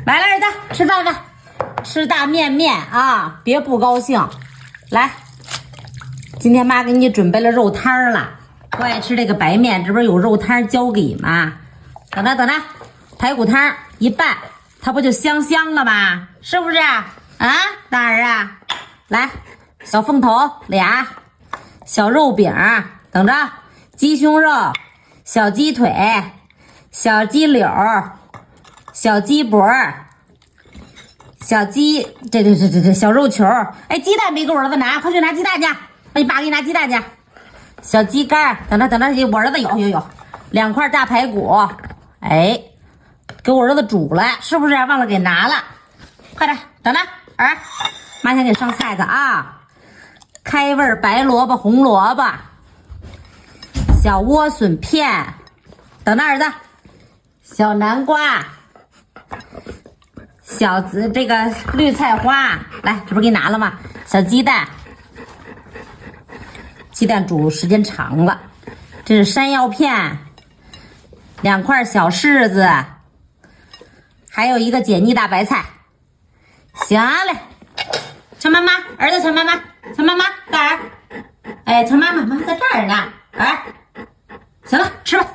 来了，儿子，吃饭吧，吃大面面啊，别不高兴。来，今天妈给你准备了肉汤了，不爱吃这个白面，这不是有肉汤交给吗？等着等着，排骨汤一拌，它不就香香了吗？是不是啊？大儿啊，来，小凤头俩，小肉饼，等着，鸡胸肉，小鸡腿，小鸡柳，小鸡脖，小鸡这小肉球，哎，鸡蛋没给我儿子拿，快去拿鸡蛋去，让你爸给你拿鸡蛋去。小鸡肝，等着，我儿子有2块大排骨，哎，给我儿子煮了，是不是忘了给拿了？快点，等着，儿，妈先给上菜的啊，开味白萝卜、红萝卜，小莴笋片，等着儿子，小南瓜。小这个绿菜花，来，这不是给你拿了吗？小鸡蛋，鸡蛋煮时间长了。这是山药片，2块小柿子，还有一个解腻大白菜。行嘞，陈妈妈，儿子陈妈妈，大儿，哎，陈妈妈，妈在这儿呢，儿，行了，吃吧。